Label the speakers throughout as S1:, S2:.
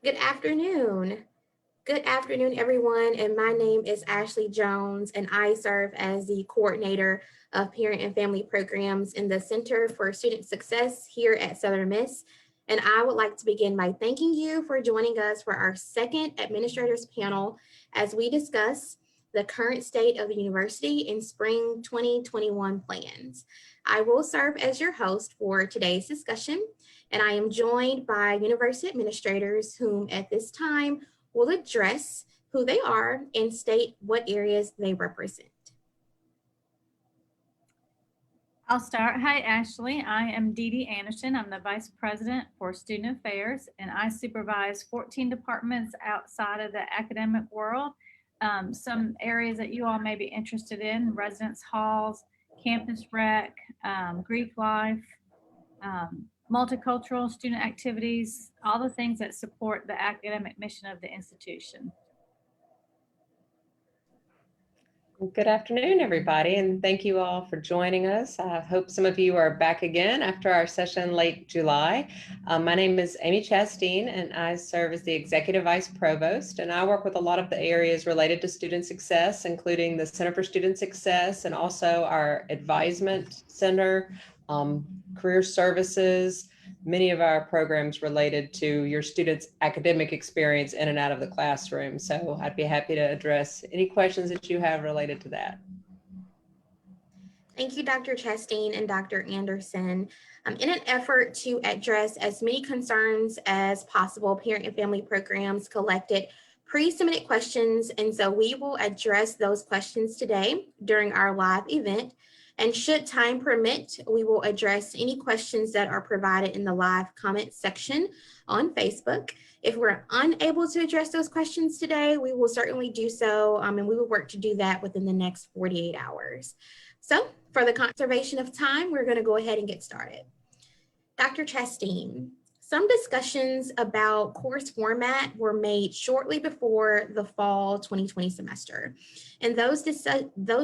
S1: Good afternoon. Good afternoon, everyone. And my name is Ashley Jones, and I serve as the coordinator of parent and family programs in the Center for Student Success here at Southern Miss. And I would like to begin by thanking you for joining us for our second administrators panel as we discuss the current state of the university in spring 2021 plans. I will serve as your host for today's discussion, and I am joined by university administrators whom at this time will address who they are and state what areas they represent.
S2: I'll start. Hi, Ashley. I am Dee Dee Anderson. I'm the Vice President for Student Affairs, and I supervise 14 departments outside of the academic world. Some areas that you all may be interested in: residence halls, campus rec, Greek life, multicultural student activities, all the things that support the academic mission of the institution.
S3: Good afternoon, everybody, and thank you all for joining us. I hope some of you are back again after our session late July. My name is Amy Chasteen, and I serve as the Executive Vice Provost, and I work with a lot of the areas related to student success, including the Center for Student Success and also our Advisement Center, Career Services, many of our programs related to your students' academic experience in and out of the classroom. So I'd be happy to address any questions that you have related to that.
S1: Thank you, Dr. Chasteen and Dr. Anderson. In an effort to address as many concerns as possible, parent and family programs collected pre-submitted questions, and so we will address those questions today during our live event. And should time permit, we will address any questions that are provided in the live comment section on Facebook. If we're unable to address those questions today, we will certainly do so, and we will work to do that within the next 48 hours. So for the conservation of time, we're going to go ahead and get started. Dr. Chasteen, some discussions about course format were made shortly before the fall 2020 semester. And those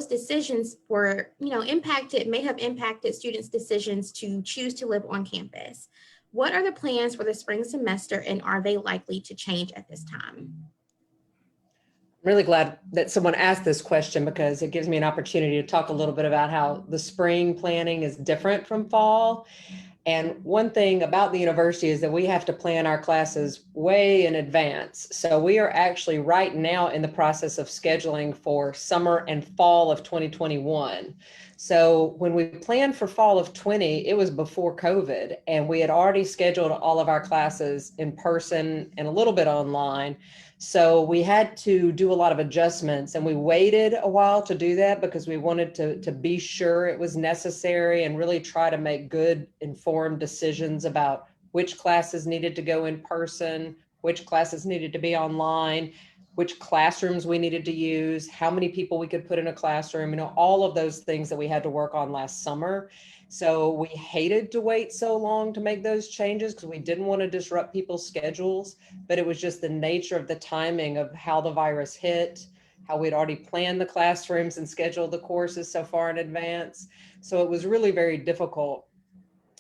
S1: decisions were, may have impacted students' decisions to choose to live on campus. What are the plans for the spring semester, and are they likely to change at this time?
S3: I'm really glad that someone asked this question because it gives me an opportunity to talk a little bit about how the spring planning is different from fall. And one thing about the university is that we have to plan our classes way in advance. So we are actually right now in the process of scheduling for summer and fall of 2021. So when we planned for fall of 20, it was before COVID, and we had already scheduled all of our classes in person and a little bit online. So we had to do a lot of adjustments, and we waited a while to do that because we wanted to be sure it was necessary and really try to make good informed decisions about which classes needed to go in person, which classes needed to be online, which classrooms we needed to use, how many people we could put in a classroom, all of those things that we had to work on last summer. So we hated to wait so long to make those changes because we didn't want to disrupt people's schedules, but it was just the nature of the timing of how the virus hit, how we'd already planned the classrooms and scheduled the courses so far in advance. So it was really very difficult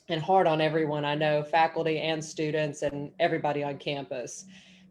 S3: and hard on everyone, I know, faculty and students and everybody on campus.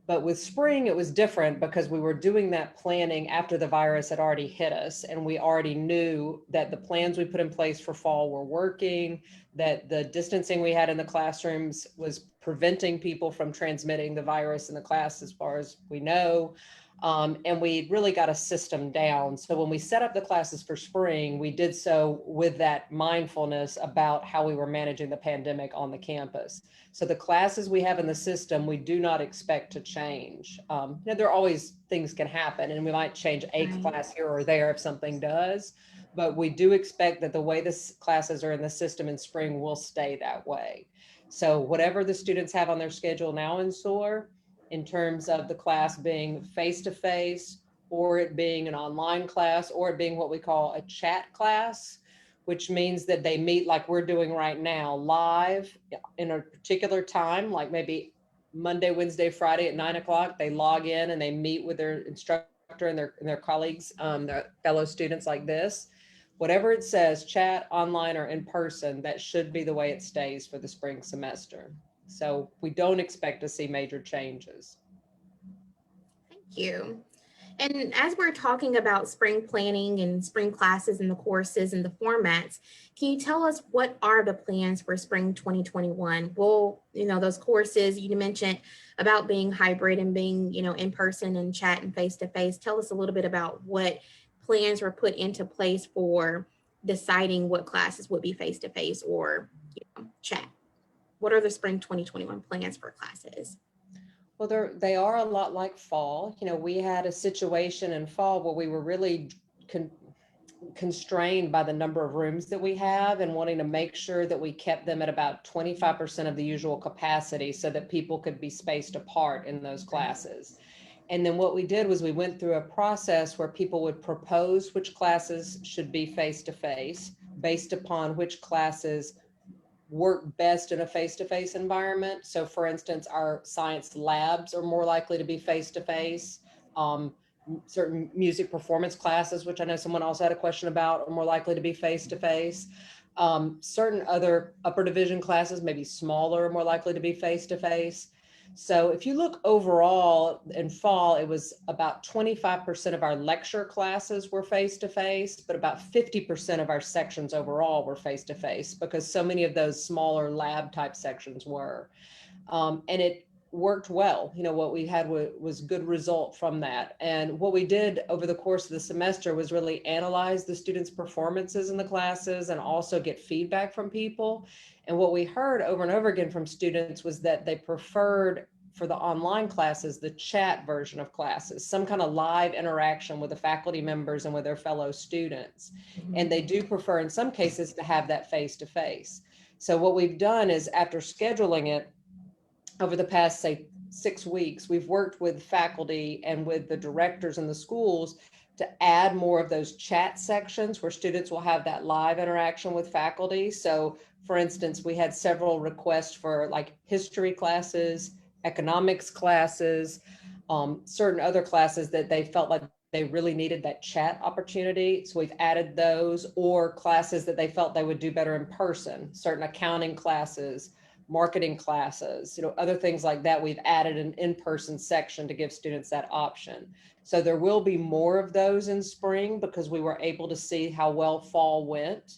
S3: But with spring, it was different because we were doing that planning after the virus had already hit us. And we already knew that the plans we put in place for fall were working, that the distancing we had in the classrooms was preventing people from transmitting the virus in the class as far as we know. And we really got a system down. So when we set up the classes for spring, we did so with that mindfulness about how we were managing the pandemic on the campus. So the classes we have in the system, we do not expect to change. There are always things can happen, and we might change a class here or there if something does, but we do expect that the way the classes are in the system in spring will stay that way. So whatever the students have on their schedule now in SOAR, in terms of the class being face-to-face, or it being an online class, or it being what we call a chat class, which means that they meet like we're doing right now, live in a particular time, like maybe Monday, Wednesday, Friday at 9 o'clock, they log in and they meet with their instructor and their colleagues, their fellow students like this. Whatever it says, chat, online, or in person, that should be the way it stays for the spring semester. So we don't expect to see major changes.
S1: Thank you. And as we're talking about spring planning and spring classes and the courses and the formats, can you tell us what are the plans for spring 2021? Well, those courses you mentioned about being hybrid and being, in person and chat and face to face. Tell us a little bit about what plans were put into place for deciding what classes would be face to face or chat. What are the spring 2021 plans for classes?
S3: Well, they are a lot like fall. We had a situation in fall where we were really constrained by the number of rooms that we have and wanting to make sure that we kept them at about 25% of the usual capacity so that people could be spaced apart in those classes. And then what we did was we went through a process where people would propose which classes should be face-to-face based upon which classes work best in a face-to-face environment. So for instance, our science labs are more likely to be face-to-face. Certain music performance classes, which I know someone also had a question about, are more likely to be face-to-face. Certain other upper division classes, maybe smaller, are more likely to be face-to-face. So if you look overall in fall, it was about 25% of our lecture classes were face-to-face, but about 50% of our sections overall were face-to-face because so many of those smaller lab type sections were. And it worked well. What we had was good result from that. And what we did over the course of the semester was really analyze the students' performances in the classes and also get feedback from people. And what we heard over and over again from students was that they preferred, for the online classes, the chat version of classes, some kind of live interaction with the faculty members and with their fellow students. And they do prefer in some cases to have that face-to-face. So what we've done is, after scheduling it over the past, say, 6 weeks, we've worked with faculty and with the directors in the schools to add more of those chat sections where students will have that live interaction with faculty. So for instance, we had several requests for like history classes, economics classes, certain other classes that they felt like they really needed that chat opportunity. So we've added those, or classes that they felt they would do better in person, certain accounting classes, marketing classes, other things like that. We've added an in-person section to give students that option. So there will be more of those in spring because we were able to see how well fall went.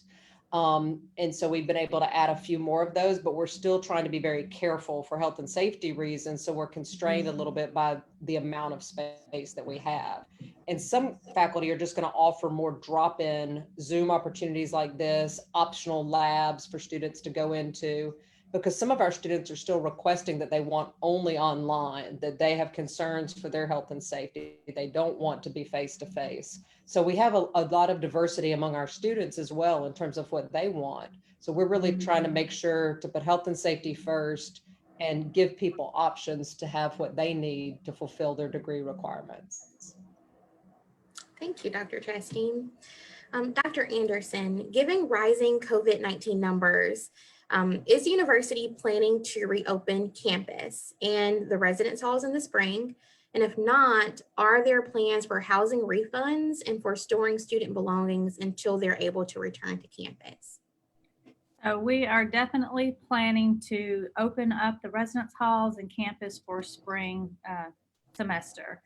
S3: And so we've been able to add a few more of those, but we're still trying to be very careful for health and safety reasons. So we're constrained a little bit by the amount of space that we have. And some faculty are just going to offer more drop-in Zoom opportunities like this, optional labs for students to go into, because some of our students are still requesting that they want only online, that they have concerns for their health and safety. They don't want to be face-to-face. So we have a lot of diversity among our students as well in terms of what they want. So we're really trying to make sure to put health and safety first and give people options to have what they need to fulfill their degree requirements.
S1: Thank you, Dr. Chasteen. Dr. Anderson, given rising COVID-19 numbers, is the university planning to reopen campus and the residence halls in the spring? And if not, are there plans for housing refunds and for storing student belongings until they're able to return to campus?
S2: We are definitely planning to open up the residence halls and campus for spring semester.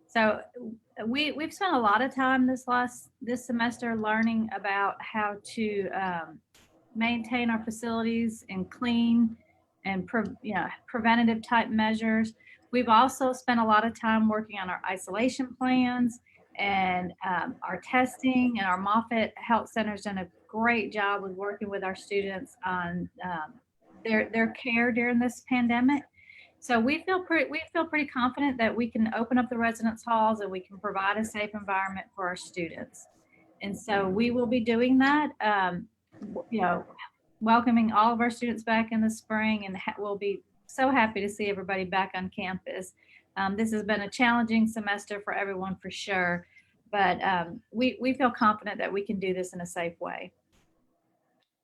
S2: So we've spent a lot of time this semester learning about how to maintain our facilities and clean and preventative type measures. We've also spent a lot of time working on our isolation plans and our testing, and our Moffitt Health Center's done a great job with working with our students on their care during this pandemic. So we feel pretty confident that we can open up the residence halls and we can provide a safe environment for our students. And so we will be doing that, welcoming all of our students back in the spring, and we'll be so happy to see everybody back on campus. This has been a challenging semester for everyone for sure, but we feel confident that we can do this in a safe way.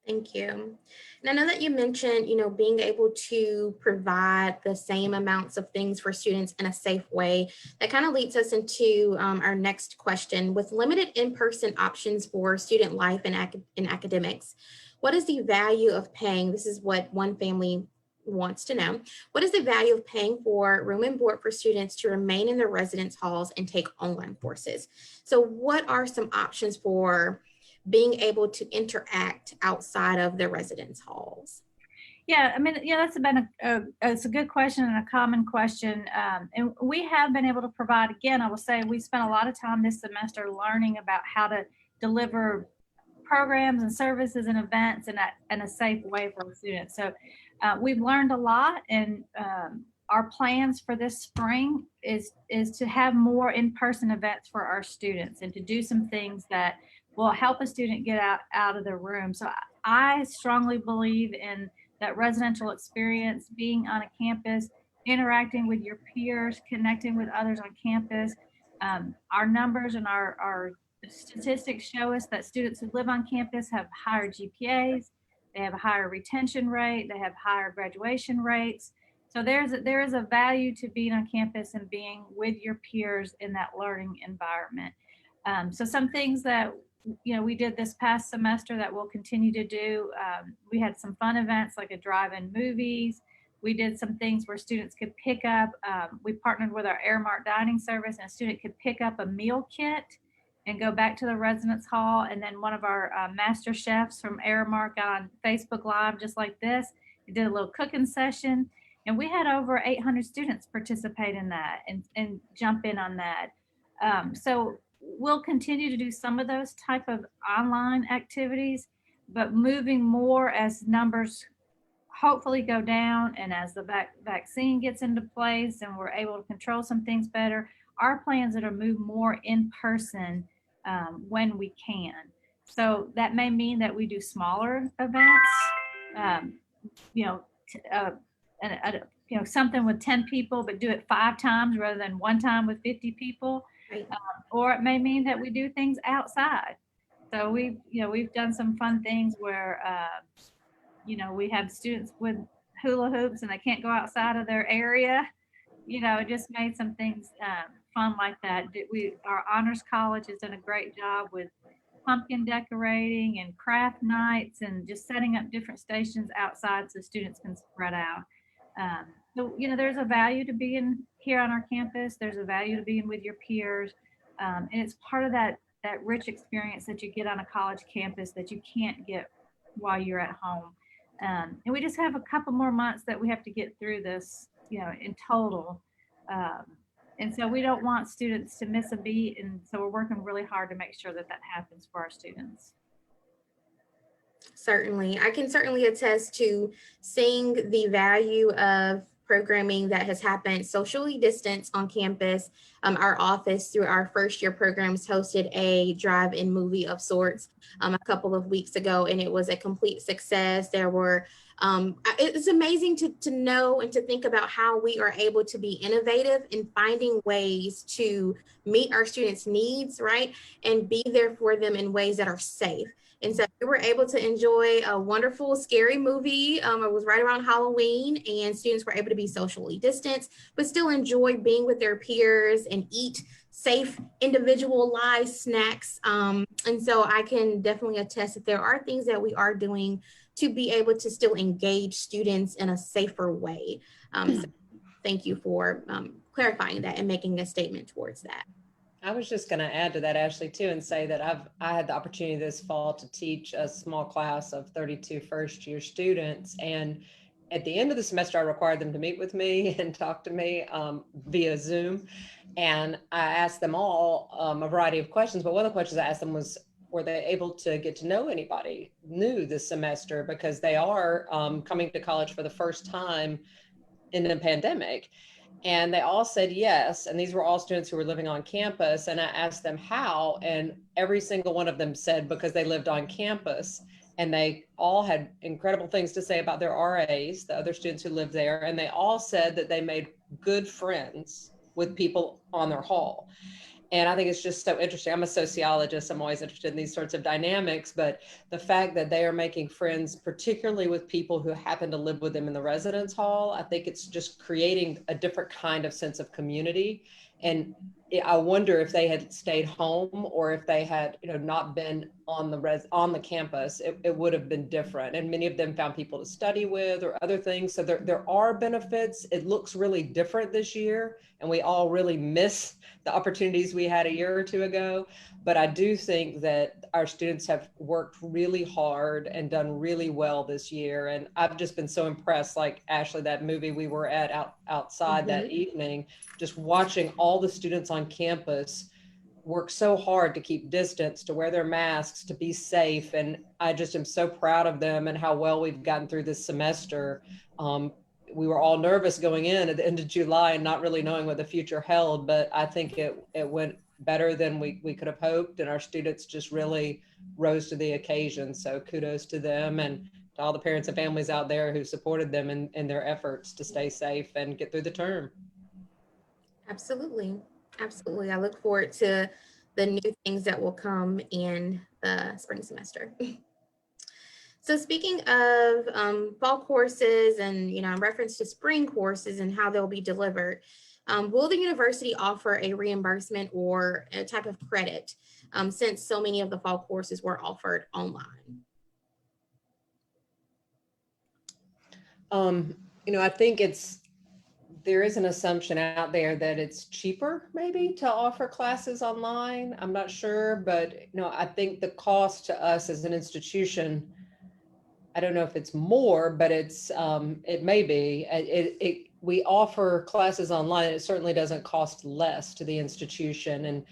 S1: Thank you. And I know that you mentioned, being able to provide the same amounts of things for students in a safe way. That kind of leads us into our next question. With limited in-person options for student life and academics, what is the value of paying? This is what one family wants to know, what is the value of paying for room and board for students to remain in their residence halls and take online courses? So what are some options for being able to interact outside of their residence halls?
S2: Yeah, I mean, yeah, that's been it's a good question and a common question. And we have been able to provide, again, I will say we spent a lot of time this semester learning about how to deliver programs and services and events in a safe way for our students. So we've learned a lot, and our plans for this spring is to have more in-person events for our students and to do some things that will help a student get out of their room. So I strongly believe in that residential experience, being on a campus, interacting with your peers, connecting with others on campus. Our numbers and our statistics show us that students who live on campus have higher GPAs, they have a higher retention rate, they have higher graduation rates. So there is a value to being on campus and being with your peers in that learning environment. So some things that we did this past semester that we'll continue to do. We had some fun events like a drive-in movies. We did some things where students could pick up. We partnered with our Airmark dining service, and a student could pick up a meal kit and go back to the residence hall. And then one of our master chefs from Airmark got on Facebook Live just like this. He did a little cooking session, and we had over 800 students participate in that and jump in on that. So we'll continue to do some of those type of online activities, but moving more as numbers hopefully go down and as the vaccine gets into place and we're able to control some things better, our plans are to move more in person when we can. So that may mean that we do smaller events, something with 10 people, but do it 5 times rather than 1 time with 50 people.
S1: Right.
S2: Or it may mean that we do things outside. So we've done some fun things where, we have students with hula hoops and they can't go outside of their area. Just made some things fun like that. Our honors college has done a great job with pumpkin decorating and craft nights and just setting up different stations outside so students can spread out. So, there's a value to being here on our campus. There's a value to being with your peers. And it's part of that rich experience that you get on a college campus that you can't get while you're at home. And we just have a couple more months that we have to get through this, in total. And so we don't want students to miss a beat. And so we're working really hard to make sure that happens for our students.
S1: Certainly. I can certainly attest to seeing the value of programming that has happened socially distanced on campus. Our office, through our first year programs, hosted a drive-in movie of sorts a couple of weeks ago, and it was a complete success. There were, it's amazing to know and to think about how we are able to be innovative in finding ways to meet our students' needs, right? And be there for them in ways that are safe. And so we were able to enjoy a wonderful, scary movie. It was right around Halloween, and students were able to be socially distanced, but still enjoy being with their peers and eat safe, individualized snacks. And so I can definitely attest that there are things that we are doing to be able to still engage students in a safer way. So thank you for clarifying that and making a statement towards that.
S3: I was just going to add to that, Ashley, too, and say that I had the opportunity this fall to teach a small class of 32 first-year students. And at the end of the semester, I required them to meet with me and talk to me via Zoom. And I asked them all a variety of questions. But one of the questions I asked them was, were they able to get to know anybody new this semester? Because they are coming to college for the first time in the pandemic. And they all said yes. And these were all students who were living on campus. And I asked them how, and every single one of them said because they lived on campus. And they all had incredible things to say about their RAs, the other students who lived there. And they all said that they made good friends with people on their hall. And I think it's just so interesting. I'm a sociologist. I'm always interested in these sorts of dynamics, but the fact that they are making friends, particularly with people who happen to live with them in the residence hall, I think it's just creating a different kind of sense of community. And I wonder if they had stayed home or if they had, not been on the campus, it would have been different. And many of them found people to study with or other things. So there are benefits. It looks really different this year, and we all really miss the opportunities we had a year or two ago. But I do think that our students have worked really hard and done really well this year. And I've just been so impressed, like Ashley, that movie we were at outside that evening, just watching all the students on campus work so hard to keep distance, to wear their masks, to be safe. And I just am so proud of them and how well we've gotten through this semester. We were all nervous going in at the end of July and not really knowing what the future held, but I think it went better than we could have hoped. And our students just really rose to the occasion. So kudos to them and to all the parents and families out there who supported them in their efforts to stay safe and get through the term.
S1: Absolutely. Absolutely. I look forward to the new things that will come in the spring semester. So speaking of fall courses and, in reference to spring courses and how they'll be delivered, will the university offer a reimbursement or a type of credit since so many of the fall courses were offered online?
S3: I think there is an assumption out there that it's cheaper maybe to offer classes online. I'm not sure, but I think the cost to us as an institution, I don't know if it's more, but it may be. We offer classes online. It certainly doesn't cost less to the institution, and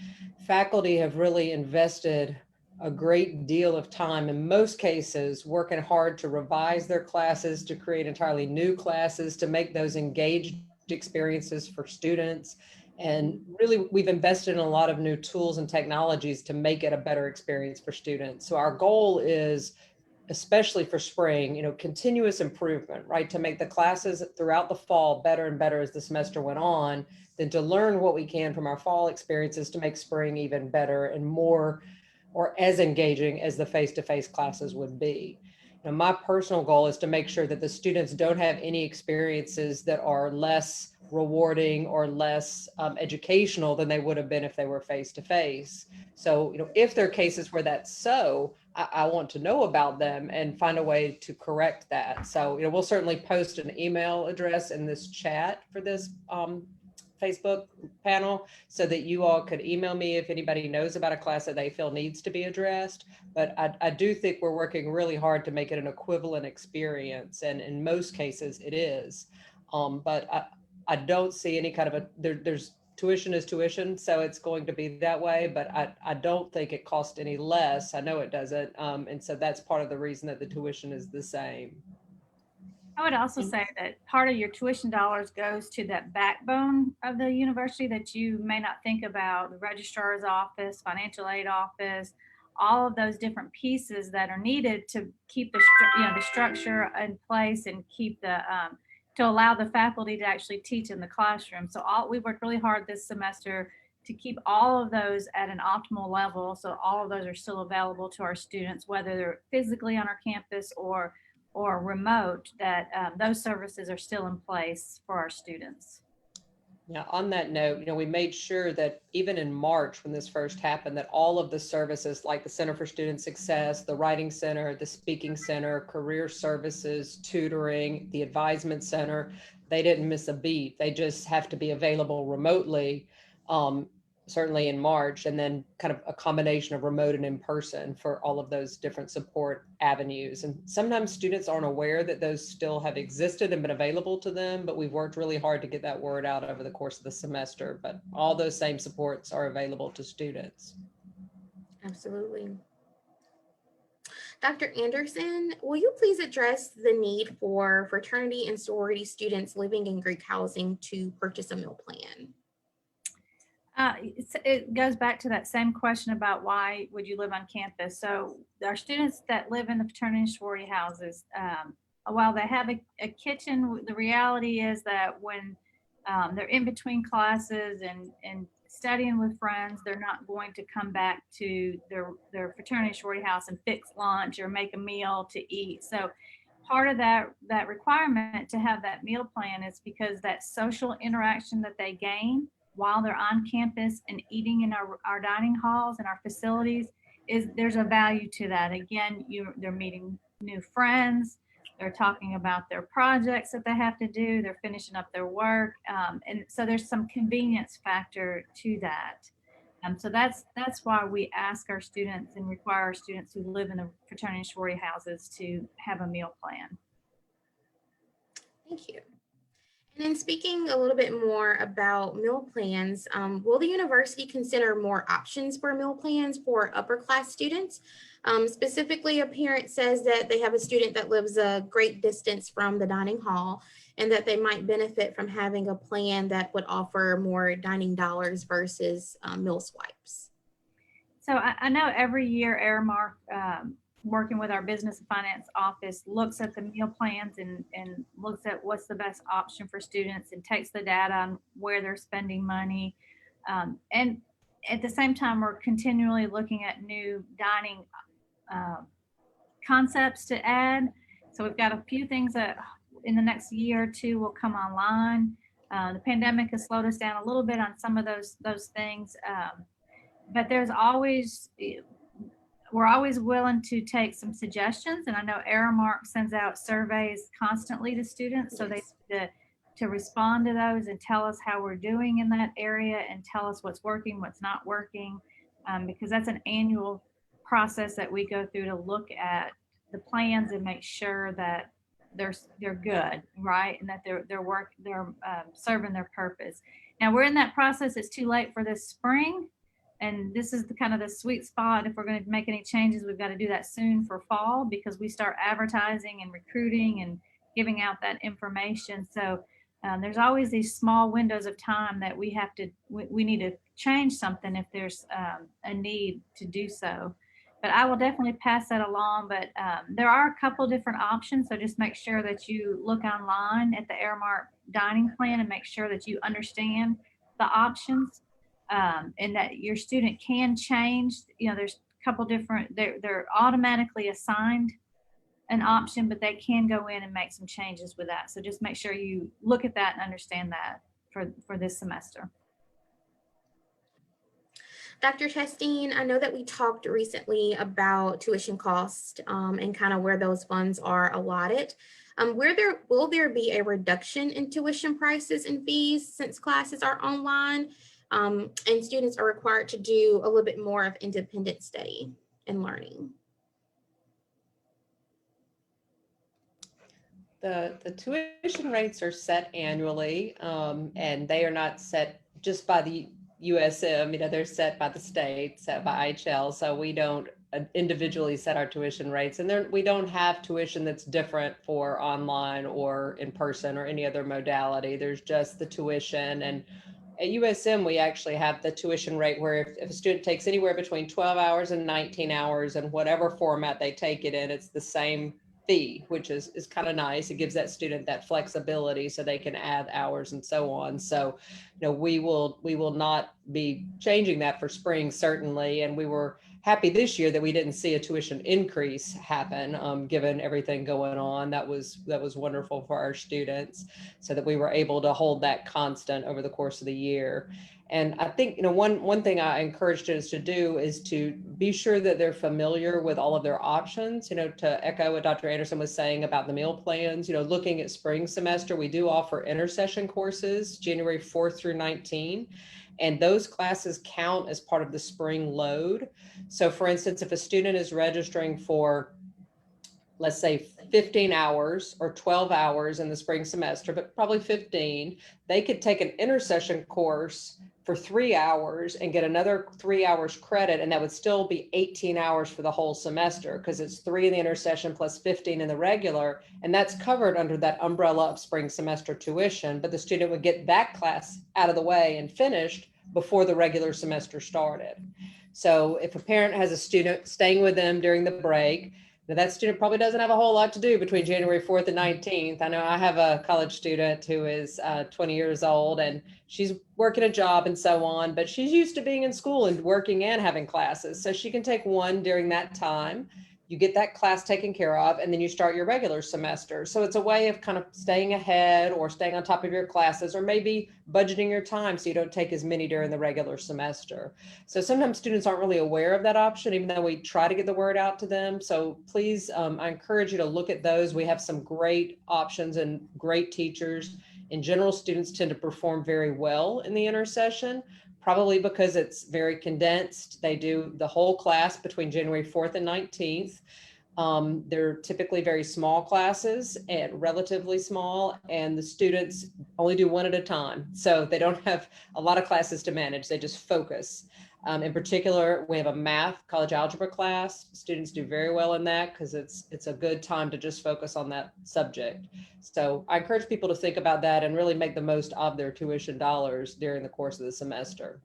S3: faculty have really invested a great deal of time, in most cases, working hard to revise their classes, to create entirely new classes, to make those engaged experiences for students. And really, we've invested in a lot of new tools and technologies to make it a better experience for students. So our goal is, especially for spring, continuous improvement, right? To make the classes throughout the fall better and better as the semester went on, then to learn what we can from our fall experiences to make spring even better and more or as engaging as the face-to-face classes would be. My personal goal is to make sure that the students don't have any experiences that are less rewarding or less educational than they would have been if they were face-to-face. So, if there are cases where that's so, I want to know about them and find a way to correct that. So, we'll certainly post an email address in this chat for this Facebook panel so that you all could email me if anybody knows about a class that they feel needs to be addressed. But I do think we're working really hard to make it an equivalent experience. And in most cases it is. But I don't see any kind of there's tuition is tuition. So it's going to be that way, but I don't think it costs any less. I know it doesn't. And so that's part of the reason that the tuition is the same.
S2: I would also say that part of your tuition dollars goes to that backbone of the university that you may not think about: the registrar's office, financial aid office, all of those different pieces that are needed to keep the structure in place and keep to allow the faculty to actually teach in the classroom. So we worked really hard this semester to keep all of those at an optimal level. So all of those are still available to our students, whether they're physically on our campus or remote, that those services are still in place for our students.
S3: Yeah, on that note, we made sure that even in March when this first happened, that all of the services like the Center for Student Success, the Writing Center, the Speaking Center, Career Services, Tutoring, the Advisement Center, they didn't miss a beat. They just have to be available remotely, certainly in March, and then kind of a combination of remote and in person for all of those different support avenues. And sometimes students aren't aware that those still have existed and been available to them, but we've worked really hard to get that word out over the course of the semester. But all those same supports are available to students.
S1: Absolutely. Dr. Anderson, will you please address the need for fraternity and sorority students living in Greek housing to purchase a meal plan?
S2: It goes back to that same question about why would you live on campus. So our students that live in the fraternity and sorority houses, while they have a kitchen, the reality is that when they're in between classes and studying with friends, they're not going to come back to their fraternity and sorority house and fix lunch or make a meal to eat. So part of that requirement to have that meal plan is because that social interaction that they gain while they're on campus and eating in our dining halls and our facilities there's a value to that. Again, they're meeting new friends. They're talking about their projects that they have to do. They're finishing up their work. And so there's some convenience factor to that. So that's why we ask our students and require our students who live in the fraternity and sorority houses to have a meal plan.
S1: Thank you. And then speaking a little bit more about meal plans, will the university consider more options for meal plans for upper class students? Specifically, a parent says that they have a student that lives a great distance from the dining hall and that they might benefit from having a plan that would offer more dining dollars versus meal swipes.
S2: So I know every year Aramark, working with our business and finance office, looks at the meal plans and looks at what's the best option for students and takes the data on where they're spending money. And at the same time, we're continually looking at new dining concepts to add. So we've got a few things that in the next year or two will come online. The pandemic has slowed us down a little bit on some of those things. But there's always, we're always willing to take some suggestions. And I know Aramark sends out surveys constantly to students. So they to respond to those and tell us how we're doing in that area and tell us what's working, what's not working, because that's an annual process that we go through to look at the plans and make sure that they're good, right? And that they're serving their purpose. Now we're in that process. It's too late for this spring. And this is the kind of the sweet spot. If we're going to make any changes, we've got to do that soon for fall because we start advertising and recruiting and giving out that information. So there's always these small windows of time that we need to change something if there's a need to do so. But I will definitely pass that along. But there are a couple different options. So just make sure that you look online at the Aramark dining plan and make sure that you understand the options. And that your student can change, there's a couple different, they're automatically assigned an option, but they can go in and make some changes with that. So just make sure you look at that and understand that for this semester.
S1: Dr. Chasteen, I know that we talked recently about tuition costs and kind of where those funds are allotted. Will there be a reduction in tuition prices and fees since classes are online? And students are required to do a little bit more of independent study and learning.
S3: The tuition rates are set annually, and they are not set just by the USM. They're set by the state, set by IHL. So we don't individually set our tuition rates, and we don't have tuition that's different for online or in person or any other modality. There's just the tuition. And at USM, we actually have the tuition rate where if a student takes anywhere between 12 hours and 19 hours and whatever format they take it in, it's the same fee, which is kind of nice. It gives that student that flexibility so they can add hours and so on. So, we will not be changing that for spring, certainly. And we were happy this year that we didn't see a tuition increase happen, given everything going on. That was wonderful for our students, so that we were able to hold that constant over the course of the year. And I think, one thing I encourage students to do is to be sure that they're familiar with all of their options, to echo what Dr. Anderson was saying about the meal plans. Looking at spring semester, we do offer intercession courses, January 4th through 19. And those classes count as part of the spring load. So for instance, if a student is registering for, let's say 15 hours or 12 hours in the spring semester, but probably 15, they could take an intercession course for 3 hours and get another 3 hours credit. And that would still be 18 hours for the whole semester, because it's 3 in the intercession plus 15 in the regular. And that's covered under that umbrella of spring semester tuition, but the student would get that class out of the way and finished before the regular semester started. So if a parent has a student staying with them during the break, now that student probably doesn't have a whole lot to do between January 4th and 19th. I know I have a college student who is 20 years old and she's working a job and so on, but she's used to being in school and working and having classes. So she can take one during that time, you get that class taken care of, and then you start your regular semester. So it's a way of kind of staying ahead or staying on top of your classes, or maybe budgeting your time so you don't take as many during the regular semester. So sometimes students aren't really aware of that option, even though we try to get the word out to them. So please, I encourage you to look at those. We have some great options and great teachers. In general, students tend to perform very well in the intercession, probably because it's very condensed. They do the whole class between January 4th and 19th. They're typically very small classes and relatively small, and the students only do one at a time. So they don't have a lot of classes to manage. They just focus. In particular, we have a math college algebra class. Students do very well in that because it's a good time to just focus on that subject. So I encourage people to think about that and really make the most of their tuition dollars during the course of the semester.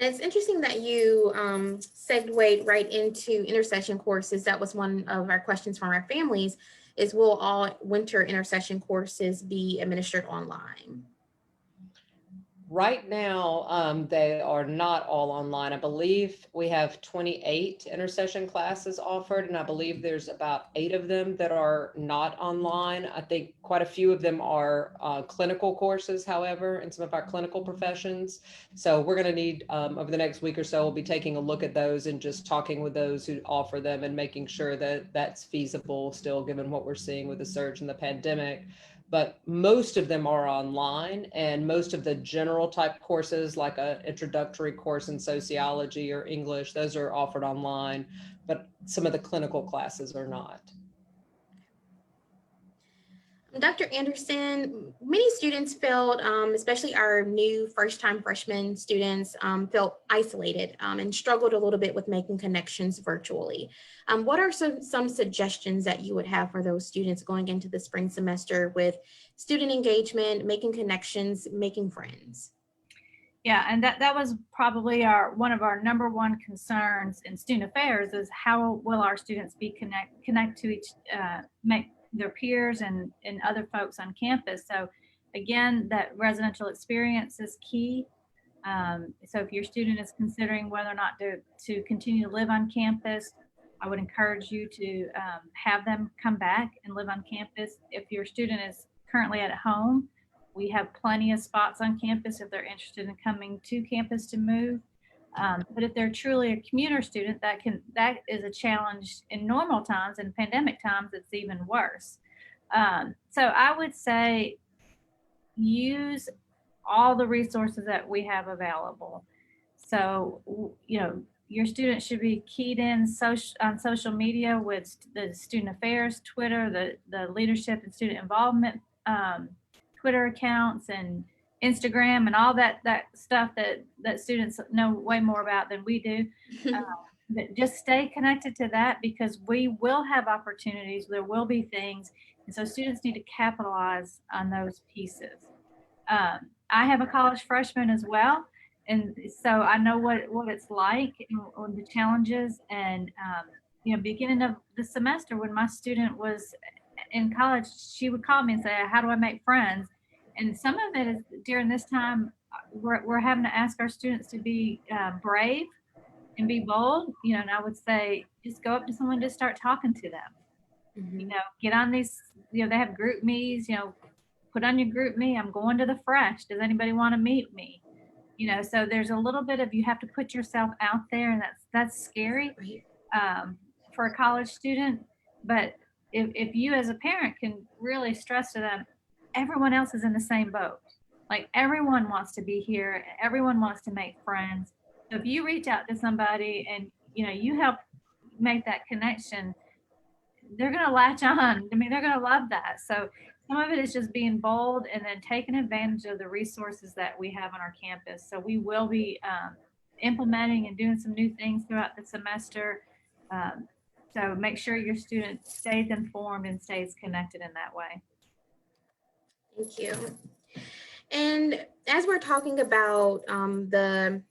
S1: And it's interesting that you segued right into intercession courses. That was one of our questions from our families, is will all winter intercession courses be administered online?
S3: Right now, they are not all online. I believe we have 28 intercession classes offered, and I believe there's about 8 of them that are not online. I think quite a few of them are clinical courses, however, in some of our clinical professions. So we're going to need, over the next week or so, we'll be taking a look at those and just talking with those who offer them and making sure that that's feasible still, given what we're seeing with the surge in the pandemic. But most of them are online, and most of the general type courses, like an introductory course in sociology or English, those are offered online, but some of the clinical classes are not.
S1: Dr. Anderson, many students felt, especially our new first-time freshman students, felt isolated and struggled a little bit with making connections virtually. What are some suggestions that you would have for those students going into the spring semester with student engagement, making connections, making friends?
S2: Yeah, and that was probably one of our number one concerns in student affairs, is how will our students be connect to make their peers and other folks on campus. So again, that residential experience is key. So if your student is considering whether or not to continue to live on campus, I would encourage you to have them come back and live on campus. If your student is currently at home, we have plenty of spots on campus if they're interested in coming to campus to move. But if they're truly a commuter student, that is a challenge in normal times. In pandemic times, it's even worse. So I would say use all the resources that we have available. So, your students should be keyed in on social media with the student affairs, Twitter, the leadership and student involvement Twitter accounts and Instagram and all that stuff that students know way more about than we do. Just stay connected to that, because we will have opportunities. There will be things. And so students need to capitalize on those pieces. I have a college freshman as well. And so I know what it's like and the challenges. And, beginning of the semester, when my student was in college, she would call me and say, how do I make friends? And some of it is during this time, we're having to ask our students to be brave and be bold, and I would say, just go up to someone, just start talking to them.
S1: Mm-hmm.
S2: Get on these, they have group me's, put on your group me. I'm going to the Fresh. Does anybody want to meet me? So there's a little bit of, you have to put yourself out there, and that's scary for a college student. But if you as a parent can really stress to them, everyone else is in the same boat. Like, everyone wants to be here. Everyone wants to make friends. So if you reach out to somebody and, you help make that connection, they're going to latch on. I mean, they're going to love that. So some of it is just being bold and then taking advantage of the resources that we have on our campus. So we will be implementing and doing some new things throughout the semester. So make sure your student stays informed and stays connected in that way.
S1: Thank you. And as we're talking about the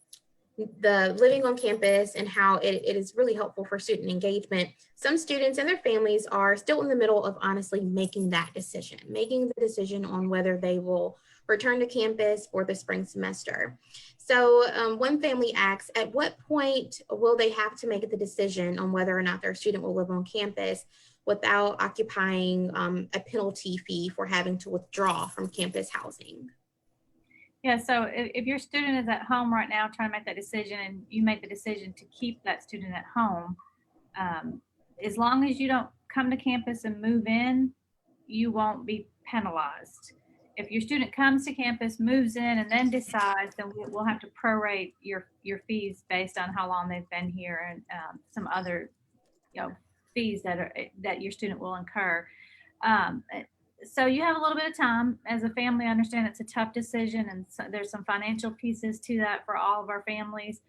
S1: the living on campus and how it is really helpful for student engagement. Some students and their families are still in the middle of honestly making that decision, making the decision on whether they will return to campus for the spring semester. So one family asks, at what point will they have to make the decision on whether or not their student will live on campus without occupying a penalty fee for having to withdraw from campus housing?
S2: Yeah, so if your student is at home right now trying to make that decision and you make the decision to keep that student at home, as long as you don't come to campus and move in, you won't be penalized. If your student comes to campus, moves in, and then decides, then we'll have to prorate your fees based on how long they've been here and some other fees that your student will incur. So you have a little bit of time. As a family, I understand it's a tough decision, and so there's some financial pieces to that for all of our families.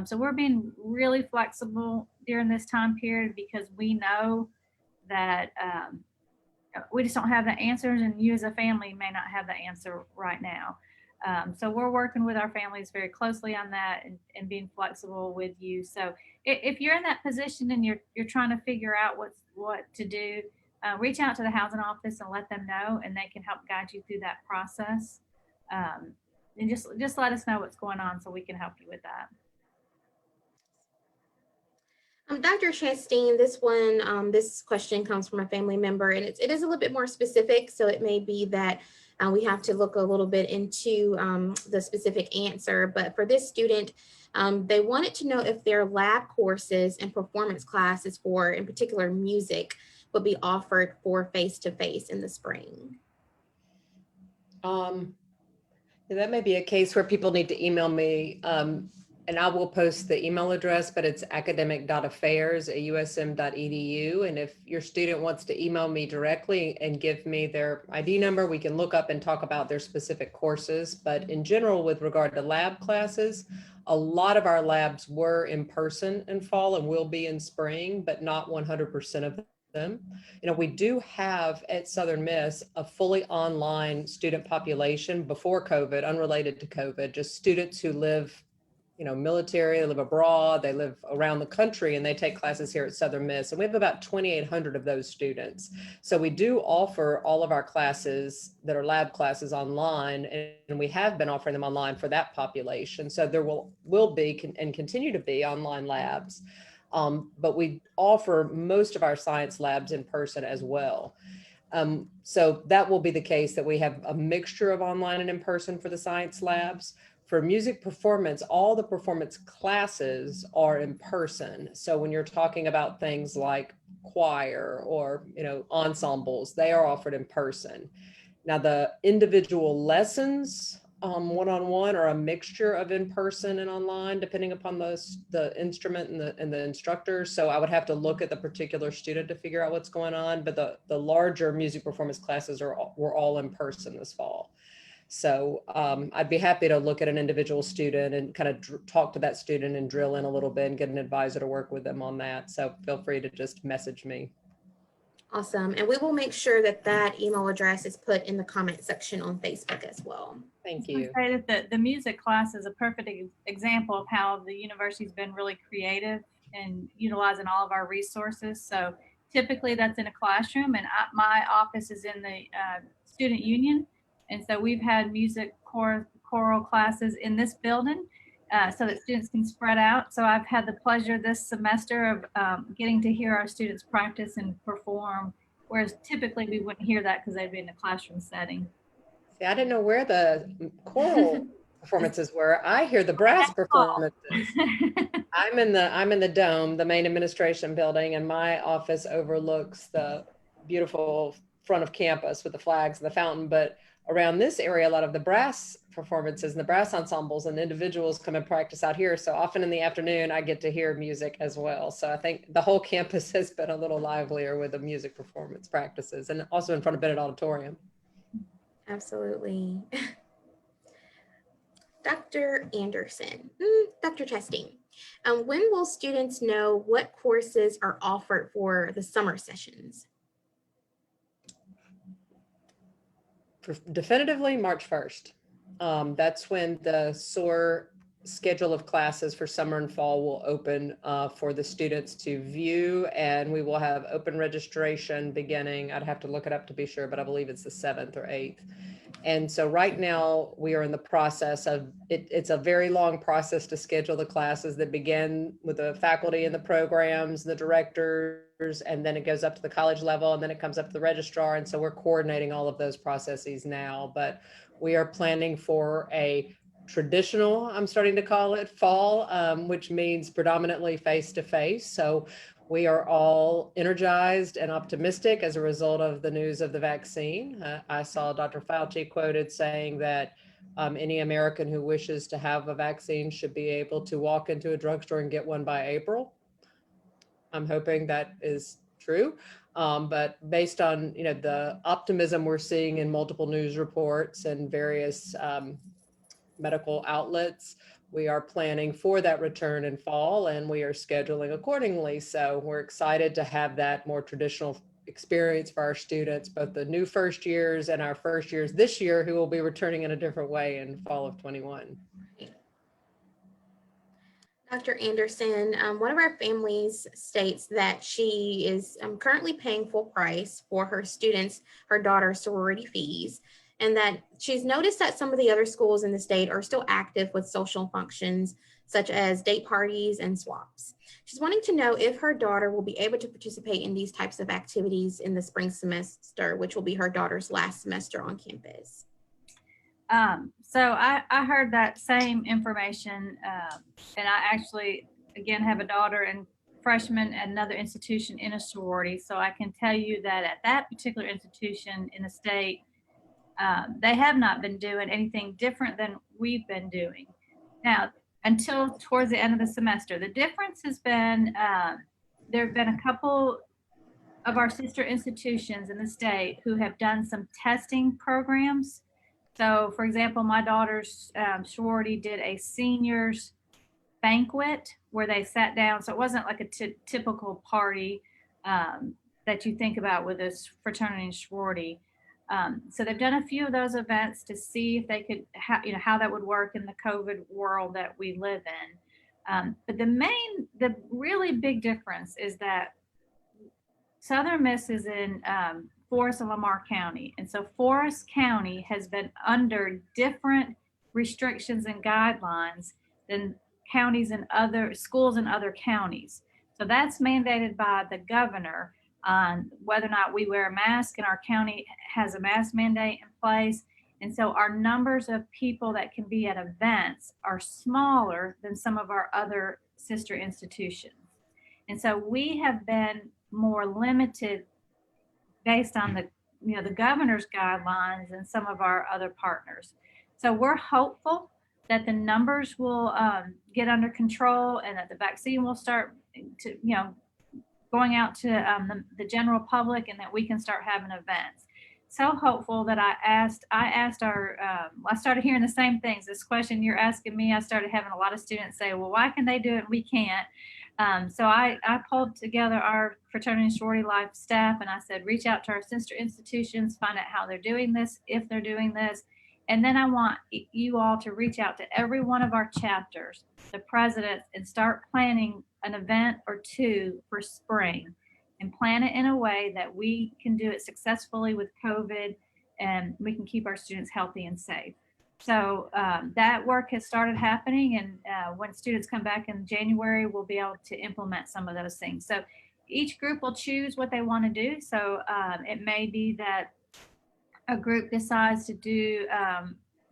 S2: So we're being really flexible during this time period because we know that we just don't have the answers, and you as a family may not have the answer right now. So we're working with our families very closely on that and being flexible with you. So if you're in that position and you're trying to figure out what to do, reach out to the housing office and let them know, and they can help guide you through that process. And just let us know what's going on so we can help you with that.
S1: Dr. Chasteen, this question comes from a family member, and it is a little bit more specific. So it may be that we have to look a little bit into the specific answer. But for this student, they wanted to know if their lab courses and performance classes for, in particular, music would be offered for face-to-face in the spring.
S3: That may be a case where people need to email me, and I will post the email address, but it's academic.affairs@usm.edu. And if your student wants to email me directly and give me their ID number, we can look up and talk about their specific courses. But in general, with regard to lab classes, a lot of our labs were in person in fall and will be in spring, but not 100% of them. We do have at Southern Miss a fully online student population before COVID, unrelated to COVID, just students who live, military, they live abroad, they live around the country, and they take classes here at Southern Miss. And we have about 2,800 of those students. So we do offer all of our classes that are lab classes online, and we have been offering them online for that population. So there will be and continue to be online labs. But we offer most of our science labs in person as well. So that will be the case, that we have a mixture of online and in person for the science labs. For music performance, all the performance classes are in person. So when you're talking about things like choir or, ensembles, they are offered in person. Now the individual lessons, one-on-one, are a mixture of in-person and online, depending upon the instrument and the instructor. So I would have to look at the particular student to figure out what's going on. But the larger music performance classes were all in person this fall. So I'd be happy to look at an individual student and kind of talk to that student and drill in a little bit and get an advisor to work with them on that. So feel free to just message me.
S1: Awesome. And we will make sure that email address is put in the comment section on Facebook as well.
S2: Thank you. I say that the music class is a perfect example of how the university's been really creative in utilizing all of our resources. So typically that's in a classroom, and my office is in the student union. And so we've had music choral classes in this building so that students can spread out. So I've had the pleasure this semester of getting to hear our students practice and perform, whereas typically we wouldn't hear that because they'd be in a classroom setting.
S3: See, I didn't know where the choral performances were. I hear the brass performances. I'm in the dome, the main administration building, and my office overlooks the beautiful front of campus with the flags and the fountain. But around this area, a lot of the brass performances and the brass ensembles and individuals come and practice out here. So often in the afternoon, I get to hear music as well. So I think the whole campus has been a little livelier with the music performance practices, and also in front of Bennett Auditorium.
S1: Absolutely. Dr. Anderson, Dr. Chasteen, when will students know what courses are offered for the summer sessions?
S3: Definitively March 1st. That's when the SOAR schedule of classes for summer and fall will open for the students to view, and we will have open registration beginning. I'd have to look it up to be sure, but I believe it's the 7th or 8th. And so right now we are in the process of it. It's a very long process to schedule the classes that begin with the faculty and the programs, the directors, and then it goes up to the college level, and then it comes up to the registrar. And so we're coordinating all of those processes now, but we are planning for a traditional, I'm starting to call it, fall, which means predominantly face-to-face. So we are all energized and optimistic as a result of the news of the vaccine. I saw Dr. Fauci quoted saying that any American who wishes to have a vaccine should be able to walk into a drugstore and get one by April. I'm hoping that is true. But based on the optimism we're seeing in multiple news reports and various medical outlets, we are planning for that return in fall, and we are scheduling accordingly. So we're excited to have that more traditional experience for our students, both the new first years and our first years this year, who will be returning in a different way in fall of 21.
S1: Dr. Anderson, one of our families states that she is currently paying full price for her students, her daughter's sorority fees, and that she's noticed that some of the other schools in the state are still active with social functions, such as date parties and swaps. She's wanting to know if her daughter will be able to participate in these types of activities in the spring semester, which will be her daughter's last semester on campus.
S2: So I heard that same information, and I actually, again, have a daughter and freshman at another institution in a sorority. So I can tell you that at that particular institution in the state, they have not been doing anything different than we've been doing. Now, until towards the end of the semester, the difference has been, there have been a couple of our sister institutions in the state who have done some testing programs. So, for example, my daughter's sorority did a seniors banquet where they sat down. So it wasn't like a typical party that you think about with this fraternity and sorority. So they've done a few of those events to see if they could, how that would work in the COVID world that we live in. But the really big difference is that Southern Miss is in Forest and Lamar County. And so Forest County has been under different restrictions and guidelines than counties and other schools in other counties. So that's mandated by the governor on whether or not we wear a mask, and our county has a mask mandate in place. And so our numbers of people that can be at events are smaller than some of our other sister institutions. And so we have been more limited based on the governor's guidelines and some of our other partners. So we're hopeful that the numbers will get under control and that the vaccine will start to, going out to the general public, and that we can start having events. So hopeful that I asked I started hearing the same things. This question you're asking me, I started having a lot of students say, well, why can they do it and we can't? So I pulled together our fraternity and sorority life staff, and I said, reach out to our sister institutions, find out how they're doing this, if they're doing this. And then I want you all to reach out to every one of our chapters, the presidents, and start planning an event or two for spring, and plan it in a way that we can do it successfully with COVID, and we can keep our students healthy and safe. So that work has started happening, and when students come back in January, we'll be able to implement some of those things. So each group will choose what they want to do. So it may be that a group decides to do,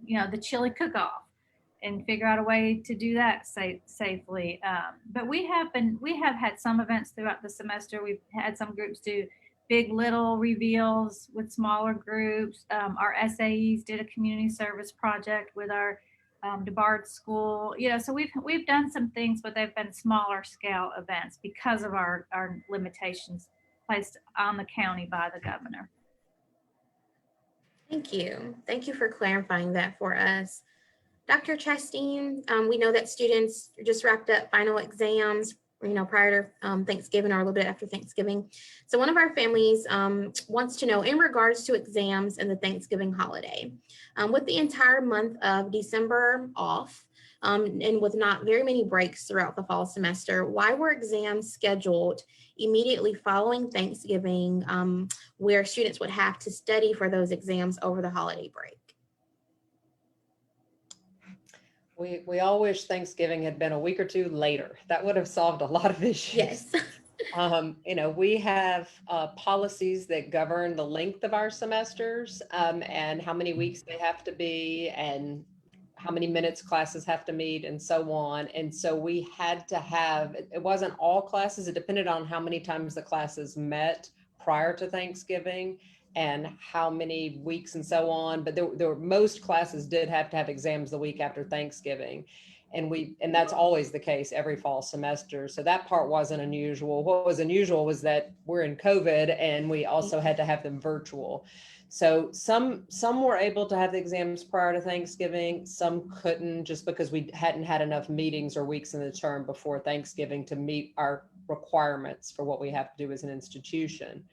S2: the chili cook-off and figure out a way to do that safely. But we have had some events throughout the semester. We've had some groups do big little reveals with smaller groups. Our SAEs did a community service project with our DeBard school. So we've done some things, but they've been smaller scale events because of our limitations placed on the county by the governor.
S1: Thank you. Thank you for clarifying that for us. Dr. Chasteen, we know that students just wrapped up final exams, prior to Thanksgiving or a little bit after Thanksgiving. So one of our families wants to know in regards to exams and the Thanksgiving holiday. With the entire month of December off, and with not very many breaks throughout the fall semester, why were exams scheduled immediately following Thanksgiving, where students would have to study for those exams over the holiday break?
S3: We all wish Thanksgiving had been a week or two later. That would have solved a lot of issues.
S1: Yes.
S3: We have policies that govern the length of our semesters, and how many weeks they have to be, and how many minutes classes have to meet, and so on. And so we had to have, it wasn't all classes, it depended on how many times the classes met prior to Thanksgiving and how many weeks and so on. But there were, most classes did have to have exams the week after Thanksgiving. And that's always the case every fall semester. So that part wasn't unusual. What was unusual was that we're in COVID and we also had to have them virtual. So some were able to have the exams prior to Thanksgiving. Some couldn't, just because we hadn't had enough meetings or weeks in the term before Thanksgiving to meet our requirements for what we have to do as an institution.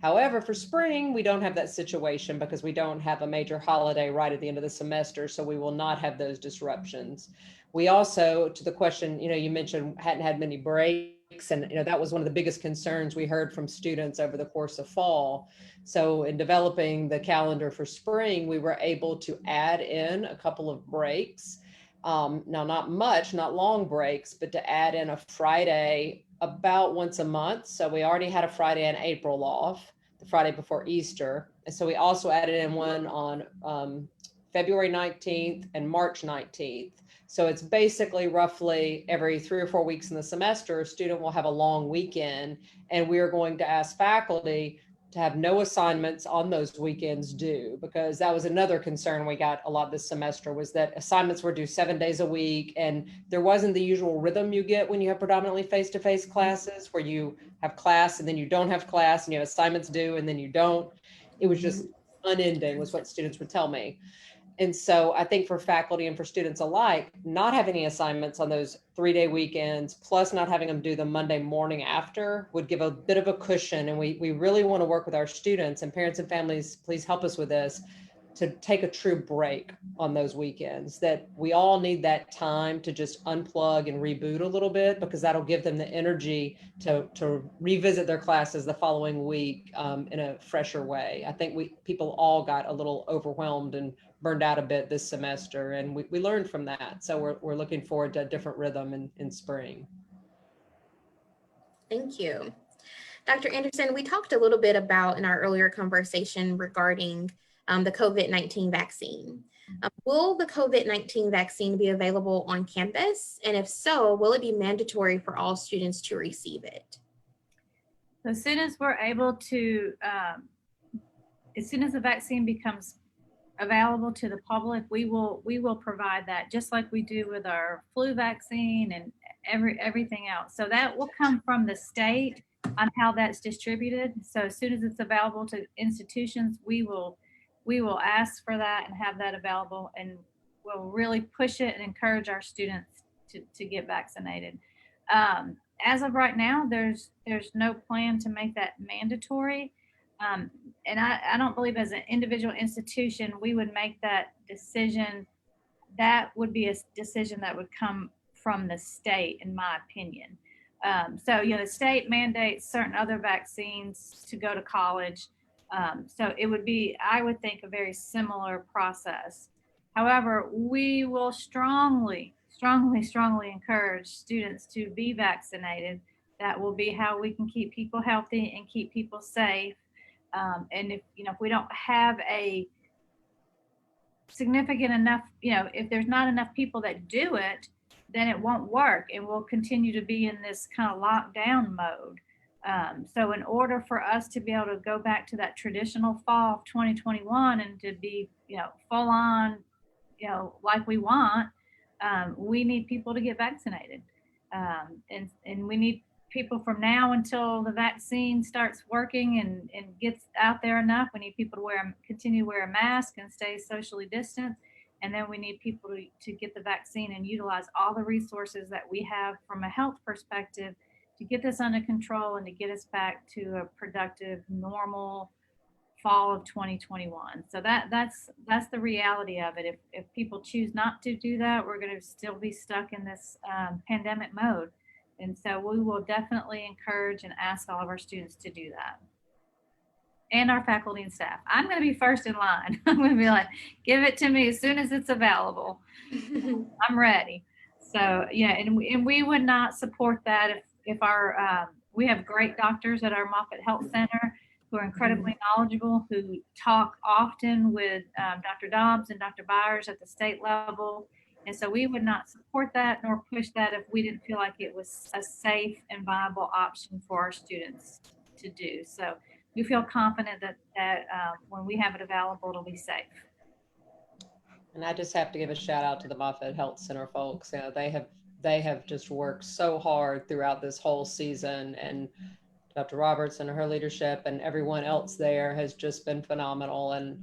S3: However, for spring, we don't have that situation because we don't have a major holiday right at the end of the semester. So we will not have those disruptions. We also, to the question, you mentioned hadn't had many breaks, and that was one of the biggest concerns we heard from students over the course of fall. So in developing the calendar for spring, we were able to add in a couple of breaks. Now, not much, not long breaks, but to add in a Friday about once a month. So we already had a Friday in April off, the Friday before Easter. And so we also added in one on February 19th and March 19th. So it's basically roughly every 3 or 4 weeks in the semester, a student will have a long weekend, and we are going to ask faculty to have no assignments on those weekends due, because that was another concern we got a lot this semester, was that assignments were due 7 days a week, and there wasn't the usual rhythm you get when you have predominantly face-to-face classes, where you have class and then you don't have class, and you have assignments due and then you don't. It was just unending, was what students would tell me. And so I think for faculty and for students alike, not having any assignments on those 3-day weekends, plus not having them do the Monday morning after, would give a bit of a cushion. And we really want to work with our students, and parents and families, please help us with this, to take a true break on those weekends. That we all need that time to just unplug and reboot a little bit, because that'll give them the energy to revisit their classes the following week in a fresher way. I think people all got a little overwhelmed and burned out a bit this semester, and we learned from that. So we're looking forward to a different rhythm in spring.
S1: Thank you. Dr. Anderson, we talked a little bit about in our earlier conversation regarding the COVID-19 vaccine. Will the COVID-19 vaccine be available on campus? And if so, will it be mandatory for all students to receive it?
S2: As soon as we're able to, as soon as the vaccine becomes available to the public, we will provide that, just like we do with our flu vaccine and everything else. So that will come from the state on how that's distributed. So as soon as it's available to institutions, we will ask for that and have that available, and we'll really push it and encourage our students to get vaccinated. As of right now, there's no plan to make that mandatory. And I don't believe as an individual institution, we would make that decision. That would be a decision that would come from the state, in my opinion. So, the state mandates certain other vaccines to go to college. So it would be, I would think, a very similar process. However, we will strongly encourage students to be vaccinated. That will be how we can keep people healthy and keep people safe. And if we don't have a significant enough, if there's not enough people that do it, then it won't work, and we'll continue to be in this kind of lockdown mode. So in order for us to be able to go back to that traditional fall of 2021 and to be, full on, like we want, we need people to get vaccinated. And we need people from now until the vaccine starts working and gets out there enough. We need people to continue to wear a mask and stay socially distant. And then we need people to get the vaccine and utilize all the resources that we have from a health perspective to get this under control and to get us back to a productive, normal fall of 2021. So that's the reality of it. If people choose not to do that, we're going to still be stuck in this pandemic mode. And so we will definitely encourage and ask all of our students to do that. And our faculty and staff. I'm going to be first in line. I'm going to be like, give it to me as soon as it's available. I'm ready. So yeah, and we would not support that if our we have great doctors at our Moffitt Health Center who are incredibly knowledgeable, who talk often with Dr. Dobbs and Dr. Byers at the state level. And so we would not support that nor push that if we didn't feel like it was a safe and viable option for our students to do. So we feel confident that when we have it available, it'll be safe.
S3: And I just have to give a shout out to the Moffitt Health Center folks. You know, they have just worked so hard throughout this whole season, and Dr. Roberts and her leadership and everyone else there has just been phenomenal. And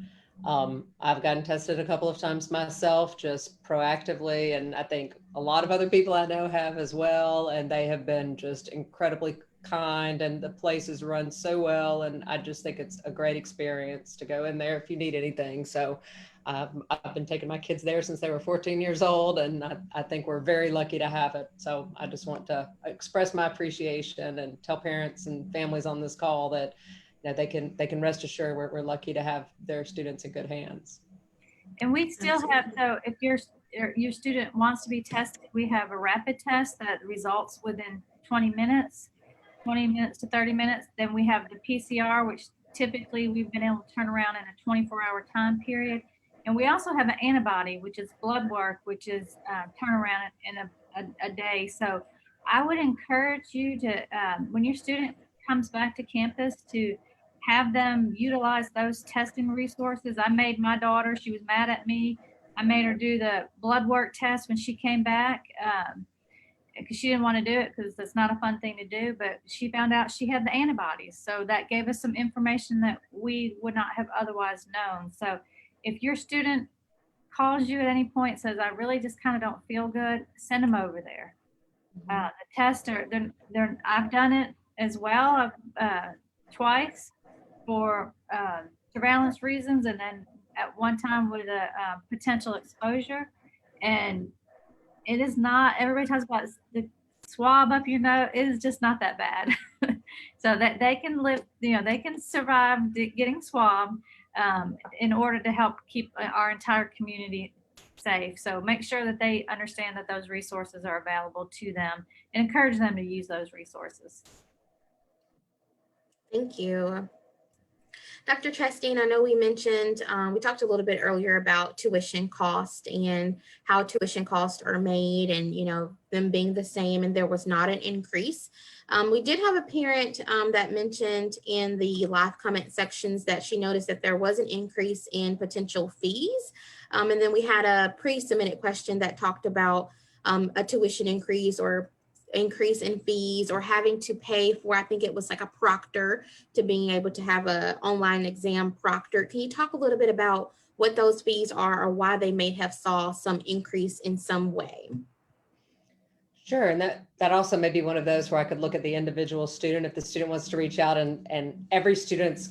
S3: I've gotten tested a couple of times myself, just proactively, and I think a lot of other people I know have as well. And they have been just incredibly kind, and the place is run so well. And I just think it's a great experience to go in there if you need anything. So I've been taking my kids there since they were 14 years old, and I think we're very lucky to have it. So I just want to express my appreciation and tell parents and families on this call that they can rest assured we're lucky to have their students in good hands. And
S2: we still have, so if your student wants to be tested, we have a rapid test that results within 20 minutes to 30 minutes. Then we have the PCR, which typically we've been able to turn around in a 24-hour time period. And we also have an antibody, which is blood work, which is turnaround in a day. So I would encourage you to, when your student comes back to campus, to have them utilize those testing resources. I made my daughter, she was mad at me. I made her do the blood work test when she came back because she didn't want to do it because that's not a fun thing to do. But she found out she had the antibodies. So that gave us some information that we would not have otherwise known. So if your student calls you at any point and says, I really just kind of don't feel good, send them over there. The tests I've done it as well twice for surveillance reasons, and then at one time with a potential exposure. And it is not, everybody talks about the swab up your nose, it is just not that bad. So that they can live, they can survive getting swabbed in order to help keep our entire community safe. So make sure that they understand that those resources are available to them and encourage them to use those resources.
S1: Thank you. Dr. Chasteen, I know we mentioned, we talked a little bit earlier about tuition cost and how tuition costs are made and, them being the same, and there was not an increase. We did have a parent that mentioned in the live comment sections that she noticed that there was an increase in potential fees. And then we had a pre-submitted question that talked about a tuition increase or increase in fees, or having to pay for, I think it was like a proctor, to being able to have an online exam proctor. Can you talk a little bit about what those fees are or why they may have saw some increase in some way?
S3: Sure. And that also may be one of those where I could look at the individual student if the student wants to reach out, and every student's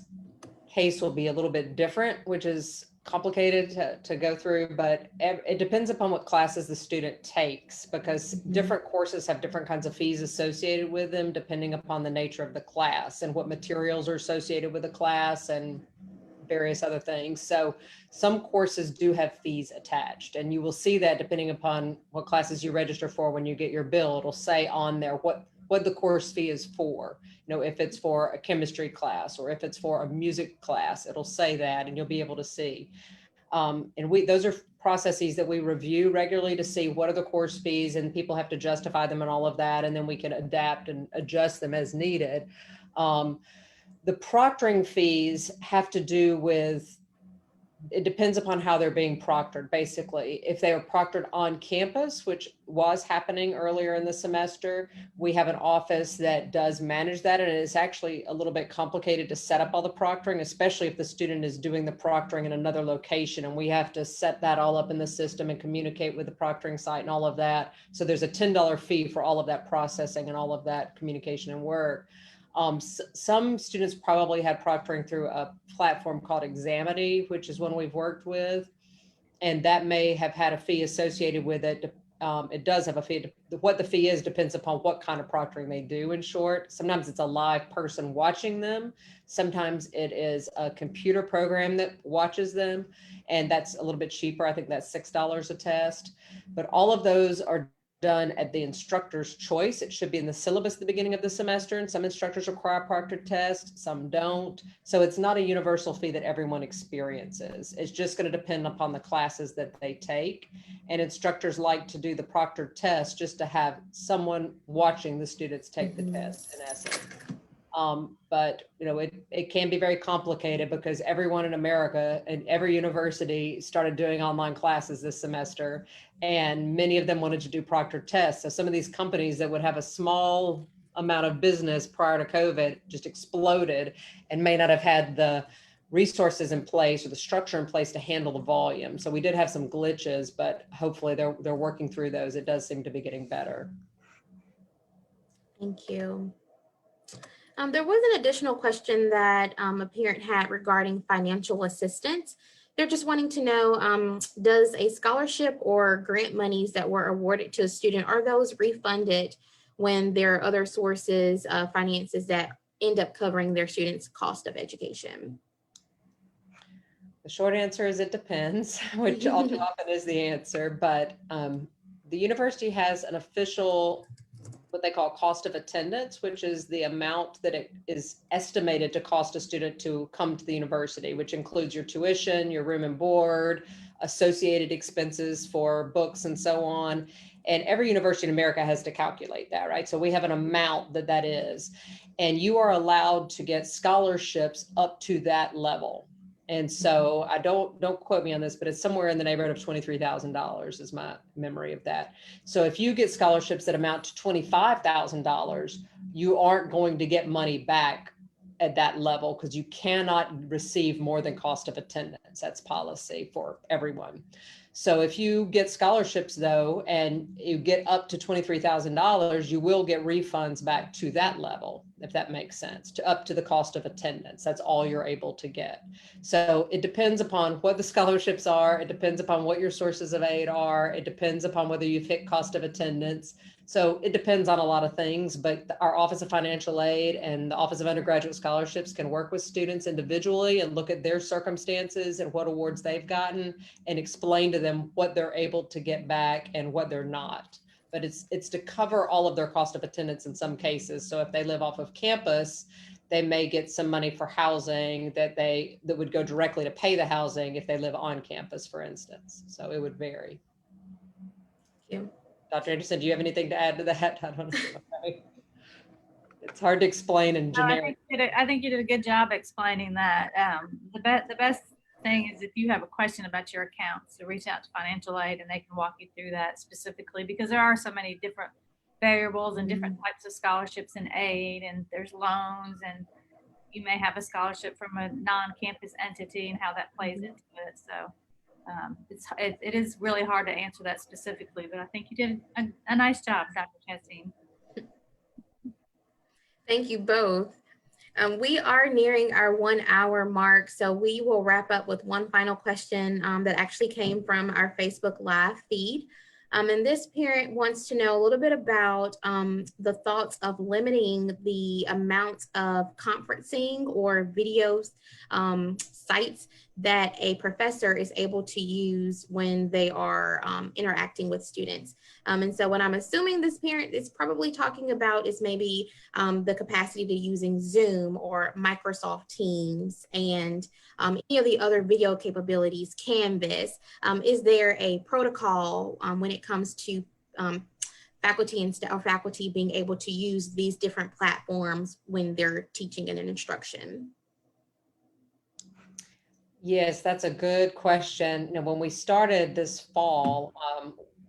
S3: case will be a little bit different, which is complicated to go through, but it depends upon what classes the student takes, because different courses have different kinds of fees associated with them depending upon the nature of the class and what materials are associated with the class and various other things. So some courses do have fees attached, and you will see that depending upon what classes you register for. When you get your bill, it'll say on there what the course fee is for. If it's for a chemistry class or if it's for a music class, it'll say that, and you'll be able to see. And those are processes that we review regularly to see what are the course fees, and people have to justify them and all of that, and then we can adapt and adjust them as needed. The proctoring fees have to do with, it depends upon how they're being proctored. Basically, if they are proctored on campus, which was happening earlier in the semester, we have an office that does manage that. And it's actually a little bit complicated to set up all the proctoring, especially if the student is doing the proctoring in another location. And we have to set that all up in the system and communicate with the proctoring site and all of that. So there's a $10 fee for all of that processing and all of that communication and work. Some students probably had proctoring through a platform called Examity, which is one we've worked with. And that may have had a fee associated with it. It does have a fee. What the fee is depends upon what kind of proctoring they do, in short. Sometimes it's a live person watching them. Sometimes it is a computer program that watches them, and that's a little bit cheaper. I think that's $6 a test. But all of those are done at the instructor's choice. It should be in the syllabus at the beginning of the semester, and some instructors require a proctored test, some don't. So it's not a universal fee that everyone experiences. It's just going to depend upon the classes that they take. And instructors like to do the proctored test just to have someone watching the students take the test, in essence. But it can be very complicated because everyone in America and every university started doing online classes this semester, and many of them wanted to do proctored tests. So some of these companies that would have a small amount of business prior to COVID just exploded and may not have had the resources in place or the structure in place to handle the volume. So we did have some glitches, but hopefully they're working through those. It does seem to be getting better.
S1: Thank you. There was an additional question that a parent had regarding financial assistance. They're just wanting to know, does a scholarship or grant monies that were awarded to a student, are those refunded when there are other sources of finances that end up covering their students' cost of education?
S3: The short answer is it depends, which all too often is the answer, but the university has an official what they call cost of attendance, which is the amount that it is estimated to cost a student to come to the university, which includes your tuition, your room and board, associated expenses for books and so on. And every university in America has to calculate that, right? So we have an amount that is, and you are allowed to get scholarships up to that level. And so I don't quote me on this, but it's somewhere in the neighborhood of $23,000 is my memory of that. So if you get scholarships that amount to $25,000, you aren't going to get money back at that level because you cannot receive more than cost of attendance. That's policy for everyone. So if you get scholarships though, and you get up to $23,000, you will get refunds back to that level, if that makes sense, to up to the cost of attendance. That's all you're able to get. So it depends upon what the scholarships are. It depends upon what your sources of aid are. It depends upon whether you've hit cost of attendance. So it depends on a lot of things, but our Office of Financial Aid and the Office of Undergraduate Scholarships can work with students individually and look at their circumstances and what awards they've gotten and explain to them what they're able to get back and what they're not. But it's to cover all of their cost of attendance in some cases. So if they live off of campus, they may get some money for housing that would go directly to pay the housing if they live on campus, for instance. So it would vary.
S1: Thank you.
S3: Dr. Anderson, do you have anything to add to that? I don't know. It's hard to explain in generic.
S2: I think you did a good job explaining that. The best thing is if you have a question about your accounts, to reach out to financial aid and they can walk you through that specifically, because there are so many different variables and different types of scholarships and aid, and there's loans, and you may have a scholarship from a non-campus entity and how that plays into it. So it is really hard to answer that specifically, but I think you did a nice job, Dr. Chasteen.
S1: Thank you both. We are nearing our 1 hour mark, so we will wrap up with one final question that actually came from our Facebook Live feed. And this parent wants to know a little bit about the thoughts of limiting the amount of conferencing or videos sites that a professor is able to use when they are interacting with students. And so what I'm assuming this parent is probably talking about is maybe the capacity to using Zoom or Microsoft Teams and any of the other video capabilities, Canvas. Is there a protocol when it comes to faculty and staff, or faculty being able to use these different platforms when they're teaching in an instruction?
S3: Yes, that's a good question. When we started this fall,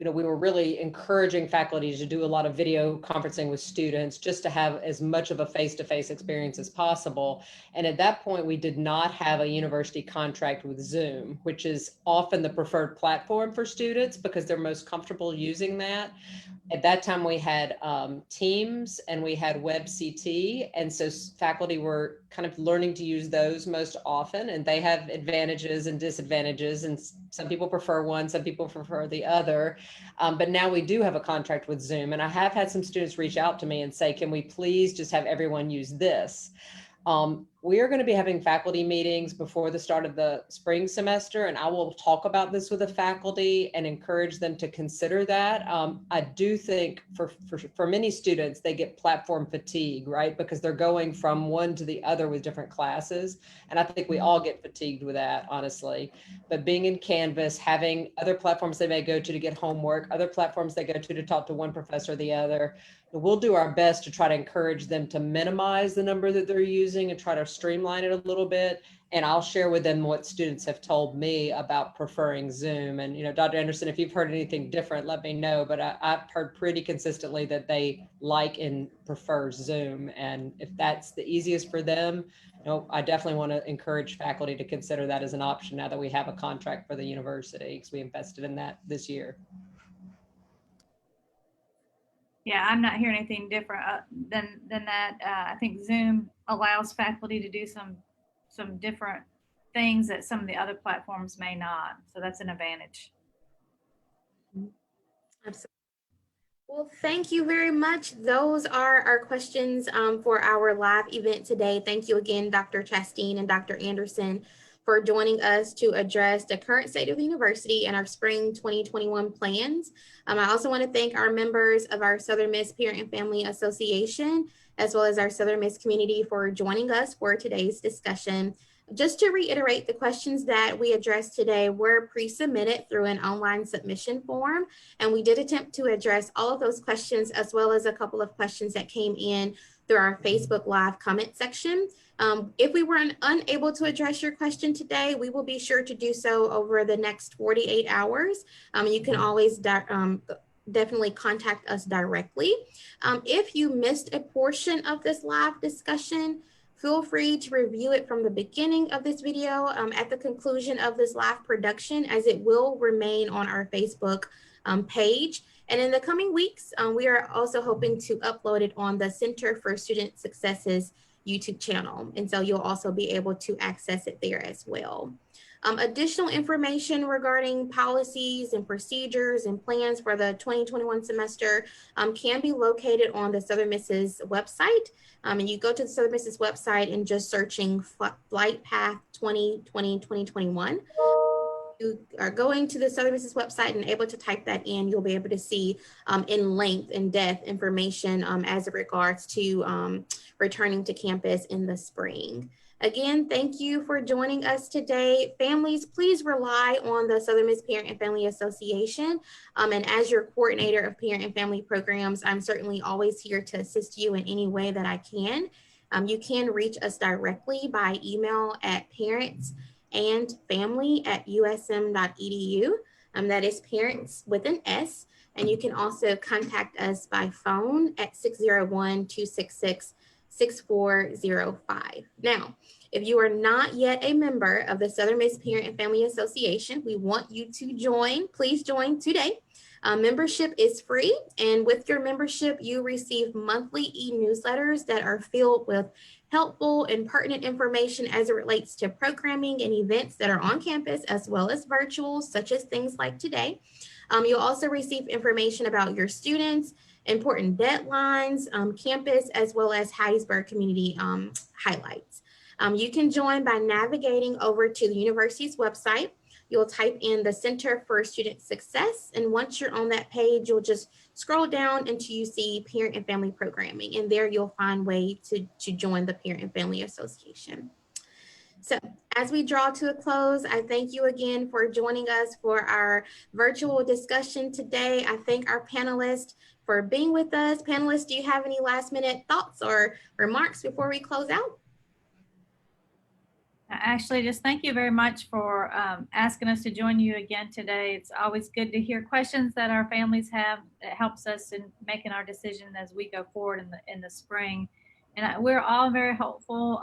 S3: we were really encouraging faculty to do a lot of video conferencing with students just to have as much of a face-to-face experience as possible. And at that point, we did not have a university contract with Zoom, which is often the preferred platform for students because they're most comfortable using that. At that time, we had Teams and we had WebCT. And so faculty were kind of learning to use those most often, and they have advantages and disadvantages. And some people prefer one, some people prefer the other. But now we do have a contract with Zoom. And I have had some students reach out to me and say, can we please just have everyone use this? We are going to be having faculty meetings before the start of the spring semester, and I will talk about this with the faculty and encourage them to consider that. I do think for many students, they get platform fatigue, right? Because they're going from one to the other with different classes. And I think we all get fatigued with that, honestly. But being in Canvas, having other platforms they may go to get homework, other platforms they go to talk to one professor or the other, we'll do our best to try to encourage them to minimize the number that they're using and try to streamline it a little bit. And I'll share with them what students have told me about preferring Zoom. And, Dr. Anderson, if you've heard anything different, let me know. But I've heard pretty consistently that they like and prefer Zoom. And if that's the easiest for them, I definitely want to encourage faculty to consider that as an option now that we have a contract for the university, because we invested in that this year.
S2: Yeah, I'm not hearing anything different than that. I think Zoom allows faculty to do some different things that some of the other platforms may not. So that's an advantage.
S1: Absolutely. Well, thank you very much. Those are our questions for our live event today. Thank you again, Dr. Chasteen and Dr. Anderson, for joining us to address the current state of the university and our spring 2021 plans. I also want to thank our members of our Southern Miss Parent and Family Association, as well as our Southern Miss community for joining us for today's discussion. Just to reiterate, the questions that we addressed today were pre-submitted through an online submission form, and we did attempt to address all of those questions, as well as a couple of questions that came in through our Facebook Live comment section. If we were unable to address your question today, we will be sure to do so over the next 48 hours. You can always definitely contact us directly. If you missed a portion of this live discussion, feel free to review it from the beginning of this video at the conclusion of this live production, as it will remain on our Facebook page. And in the coming weeks, we are also hoping to upload it on the Center for Student Success's YouTube channel. And so you'll also be able to access it there as well. Additional information regarding policies and procedures and plans for the 2021 semester can be located on the Southern Miss's website. And you go to the Southern Miss's website and just searching Flight Path 2020-2021. You are going to the Southern Miss's website and able to type that in, you'll be able to see in length and depth information as it regards to returning to campus in the spring. Again, thank you for joining us today. Families, please rely on the Southern Miss Parent and Family Association. And as your coordinator of parent and family programs, I'm certainly always here to assist you in any way that I can. You can reach us directly by email at parentsandfamily@usm.edu. That is parents with an S. And you can also contact us by phone at 601-266-6405. Now, if you are not yet a member of the Southern Miss Parent and Family Association, we want you to join. Please join today. Membership is free, and with your membership, you receive monthly e-newsletters that are filled with helpful and pertinent information as it relates to programming and events that are on campus, as well as virtual, such as things like today. You'll also receive information about your students, important deadlines, campus, as well as Hattiesburg community highlights. You can join by navigating over to the university's website. You'll type in the Center for Student Success, and once you're on that page, you'll just scroll down until you see Parent and Family Programming, and there you'll find way to join the Parent and Family Association. So as we draw to a close, I thank you again for joining us for our virtual discussion today. I thank our panelists for being with us. Panelists, do you have any last minute thoughts or remarks before we close out?
S2: Ashley, just thank you very much for asking us to join you again today. It's always good to hear questions that our families have. It helps us in making our decision as we go forward in the spring. And we're all very hopeful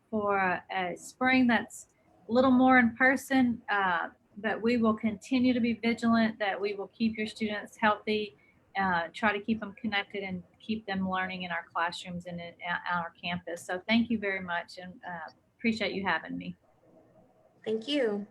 S2: for a spring that's a little more in person, but we will continue to be vigilant that we will keep your students healthy, try to keep them connected and keep them learning in our classrooms and on our campus. So thank you very much, and appreciate you having me.
S1: Thank you.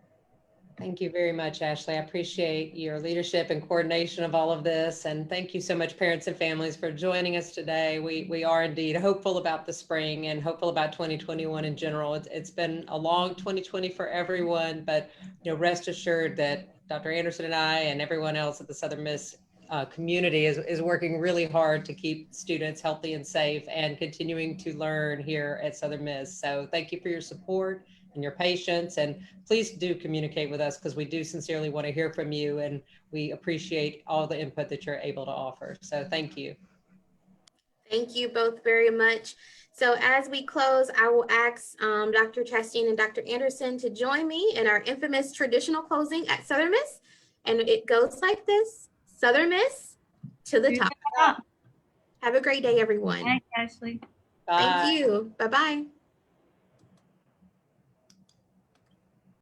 S3: Thank you very much, Ashley. I appreciate your leadership and coordination of all of this. And thank you so much, parents and families, for joining us today. We are indeed hopeful about the spring and hopeful about 2021 in general. It's been a long 2020 for everyone, but rest assured that Dr. Anderson and I and everyone else at the Southern Miss community is working really hard to keep students healthy and safe and continuing to learn here at Southern Miss. So thank you for your support and your patience, and please do communicate with us because we do sincerely want to hear from you, and we appreciate all the input that you're able to offer. So thank you.
S1: Thank you both very much. So as we close, I will ask Dr. Chasteen and Dr. Anderson to join me in our infamous traditional closing at Southern Miss. And it goes like this: Southern Miss to the top. Have a great day, everyone.
S2: Thanks, Ashley.
S3: Bye.
S1: Thank you. Bye-bye.